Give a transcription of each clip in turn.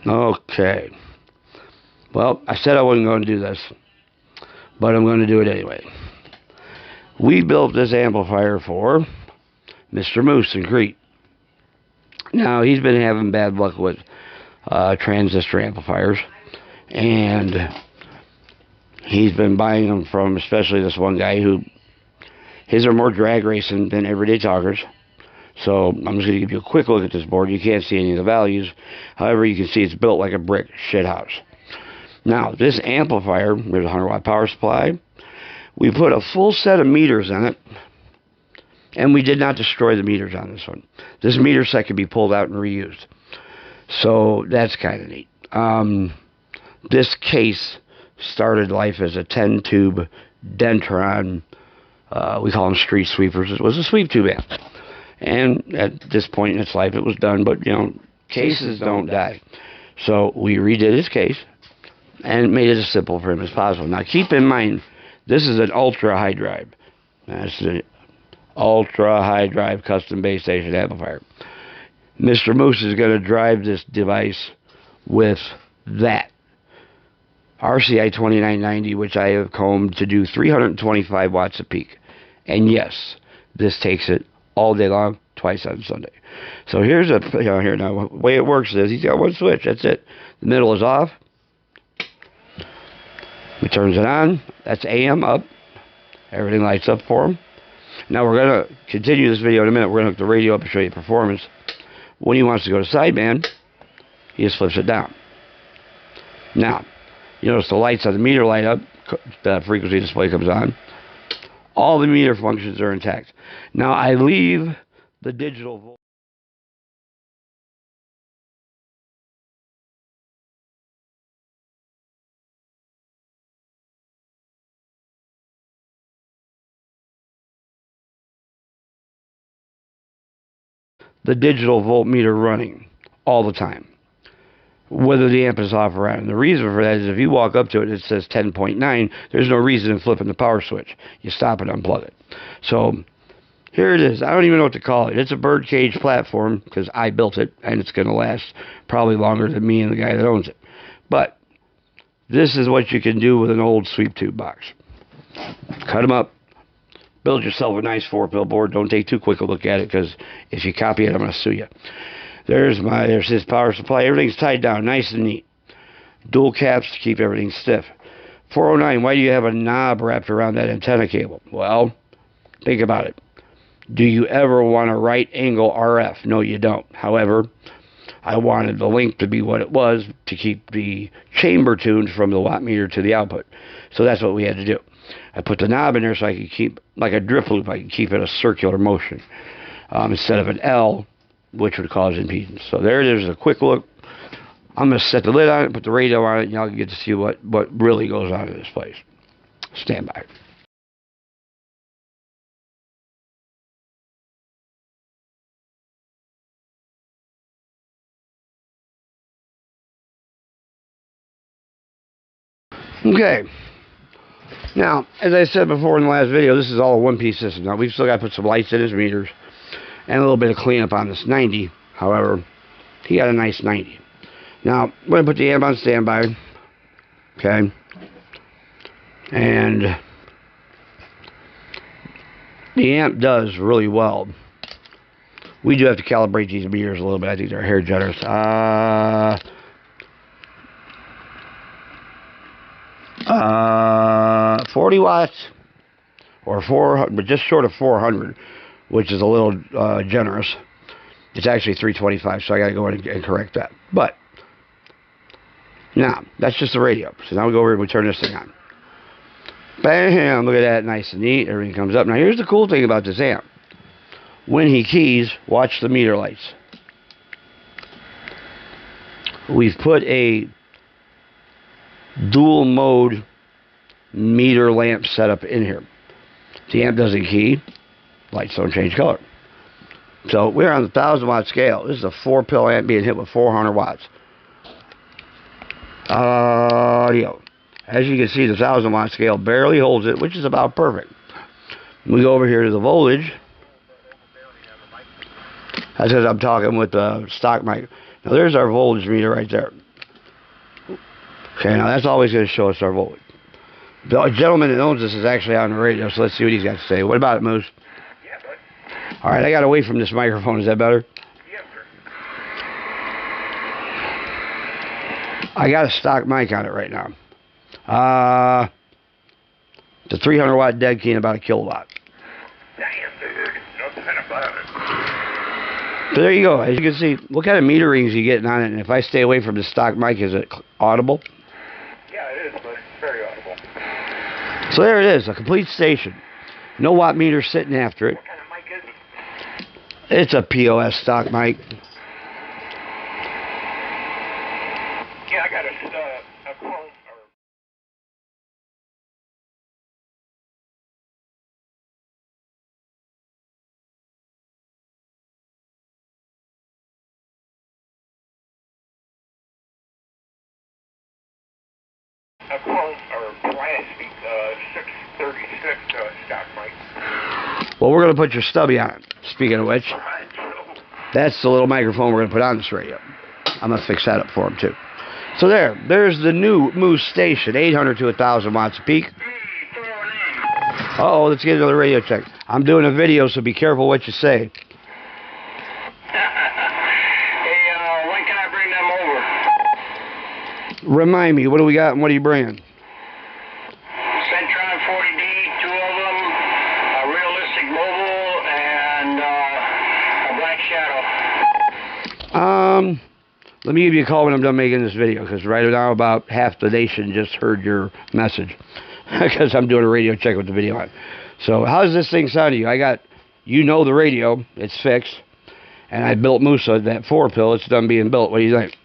Okay. Well, I said I wasn't going to do this, but I'm going to do it anyway. We built this amplifier for Mr. Moose in CRETE. Now, he's been having bad luck with transistor amplifiers, and he's been buying them from especially this one guy who, his are more drag racing than everyday talkers. So I'm just going to give you a quick look at this board. You can't see any of the values. However, you can see it's built like a brick shit house. Now, this amplifier, there's a 100 watt power supply. We put a full set of meters in it, and we did not destroy the meters on this one. This meter set can be pulled out and reused. So that's kind of neat. This case started life as a 10-tube Dentron. We call them street sweepers. It was a sweep tube amp. And at this point in its life, it was done. But, you know, cases don't die. So we redid his case and made it as simple for him as possible. Now, keep in mind, this is an ultra-high drive. That's an ultra-high drive custom base station amplifier. Mr. Moose is going to drive this device with that RCI 2990, which I have combed to do 325 watts a peak. And yes, this takes it all day long, twice on Sunday. So here's a, here now, the way it works is he's got one switch, that's it. The middle is off. He turns it on, that's AM up. Everything lights up for him. Now we're going to continue this video in a minute. We're going to hook the radio up and show you performance. When he wants to go to sideband, he just flips it down. Now, you notice the lights on the meter light up, the frequency display comes on. All the meter functions are intact. Now I leave the digital volt. The digital voltmeter running all the time, whether the amp is off or on. And the reason for that is if you walk up to it and it says 10.9, there's no reason in flipping the power switch. You stop and unplug it. So here it is. I don't even know what to call it. It's a birdcage platform because I built it, and it's going to last probably longer than me and the guy that owns it. But this is what you can do with an old sweep tube box. Cut them up. Build yourself a nice 4-pill board. Don't take too quick a look at it because if you copy it, I'm going to sue you. There's his power supply. Everything's tied down nice and neat. Dual caps to keep everything stiff. 409, why do you have a knob wrapped around that antenna cable? Well, think about it. Do you ever want a right angle RF? No, you don't. However, I wanted the link to be what it was to keep the chamber tuned from the watt meter to the output. So that's what we had to do. I put the knob in there so I could keep, like a drift loop, I could keep it a circular motion instead of an L, which would cause impedance. So there it is, a quick look. I'm going to set the lid on it, put the radio on it, and y'all can get to see what really goes on in this place. Stand by. Okay. Now, as I said before in the last video, this is all a one-piece system. Now, we've still got to put some lights in his meters and a little bit of cleanup on this 90. However, he got a nice 90. Now, I'm going to put the amp on standby. Okay. And the amp does really well. We do have to calibrate these meters a little bit. I think they're hair generous. 40 watts or 400, but just short of 400, which is a little generous. It's actually 325, so I got to go in and correct that. But now that's just the radio. So now we go over and we turn this thing on. Bam! Look at that, nice and neat. Everything comes up. Now here's the cool thing about this amp. When he keys, watch the meter lights. We've put a dual mode meter lamp setup in here. The amp doesn't key, lights don't change color. So we're on the 1,000 watt scale. This is a 4-pill amp being hit with 400 watts. Audio. As you can see, the 1,000 watt scale barely holds it, which is about perfect. We go over here to the voltage. That's because I'm talking with the stock mic. Now there's our voltage meter right there. Okay, now that's always going to show us our voltage. The gentleman that owns this is actually on the radio, so let's see what he's got to say. What about it, Moose? Yeah, bud. All right, I got away from this microphone. Is that better? Yes, sir. I got a stock mic on it right now. The 300 watt dead key and about a kilowatt. Damn, dude. Nothing about it. So there you go. As you can see, what kind of meter readings are you getting on it? And if I stay away from the stock mic, is it audible? Yeah, it is, but it's very audible. So there it is, a complete station. No watt meter sitting after it. What kind of mic is it? It's a POS stock mic. Yeah, I got a Chrome or... a Chrome or plastic 636 stock mic. Well, we're going to put your stubby on it. Speaking of which, that's the little microphone we're going to put on this radio. I'm going to fix that up for him, too. So there's the new Moose station, 800 to 1,000 watts a peak. Uh-oh, let's get another radio check. I'm doing a video, so be careful what you say. Hey, when can I bring them over? Remind me, what do we got and what are you bringing? Centron 40D, 2 of them, a realistic mobile, and a black shadow. Let me give you a call when I'm done making this video, because right now about half the nation just heard your message, because I'm doing a radio check with the video on. So how's this thing sound to you? You know the radio, it's fixed, and I built Musa, that 4-pill, it's done being built. What do you think?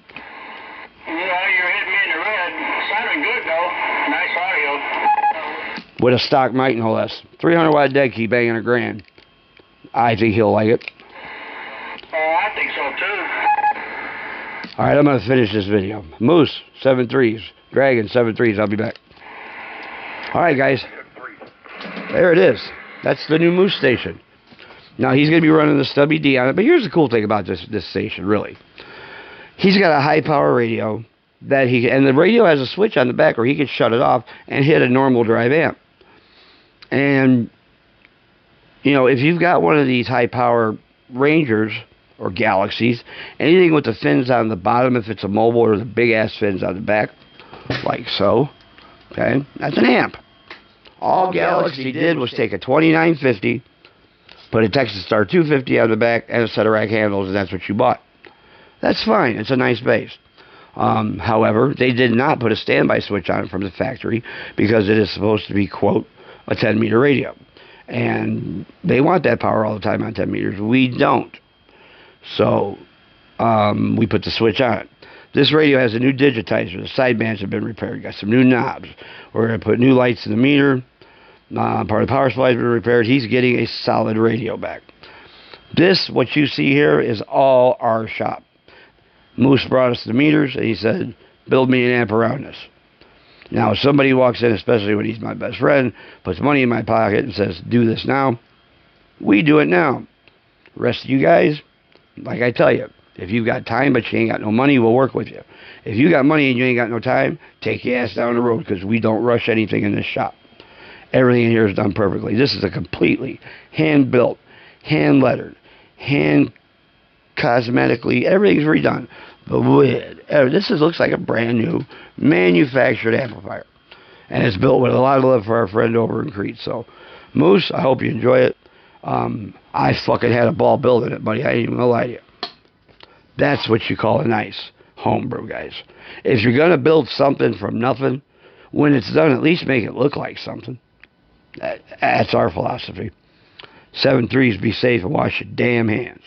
Well, you're hitting me in the red. Sounded good, though. Nice audio. With a stock mic, no less. 300 watt dead key banging $1,000. I think he'll like it. Oh, I think so, too. All right, I'm going to finish this video. Moose, 7.3s. Dragon, 7.3s. I'll be back. All right, guys. There it is. That's the new Moose station. Now, he's going to be running the stubby D on it. But here's the cool thing about this station, really. He's got a high-power radio. And the radio has a switch on the back where he can shut it off and hit a normal drive amp. And, you know, if you've got one of these high-power Rangers or Galaxies, anything with the fins on the bottom, if it's a mobile, or the big-ass fins on the back, like so, okay, that's an amp. All Galaxy did was take a 2950, put a Texas Star 250 on the back, and a set of rack handles, and that's what you bought. That's fine. It's a nice bass. However, they did not put a standby switch on it from the factory because it is supposed to be, quote, a 10-meter radio. And they want that power all the time on 10 meters. We don't. So, we put the switch on it. This radio has a new digitizer. The sidebands have been repaired. Got some new knobs. We're going to put new lights in the meter. Part of the power supply has been repaired. He's getting a solid radio back. This, what you see here, is all our shop. Moose brought us the meters, and he said, build me an amp around this. Now, if somebody walks in, especially when he's my best friend, puts money in my pocket and says, do this now, we do it now. The rest of you guys, like I tell you, if you've got time but you ain't got no money, we'll work with you. If you got money and you ain't got no time, take your ass down the road, because we don't rush anything in this shop. Everything in here is done perfectly. This is a completely hand-built, hand-lettered, hand-cosmetically, everything's redone. The lid, looks like a brand new manufactured amplifier. And it's built with a lot of love for our friend over in CRETE. So, Moose, I hope you enjoy it. I fucking had a ball building it, buddy. I ain't even gonna lie to you. That's what you call a nice homebrew, guys. If you're gonna build something from nothing, when it's done, at least make it look like something. That's our philosophy. 7.3s, be safe and wash your damn hands.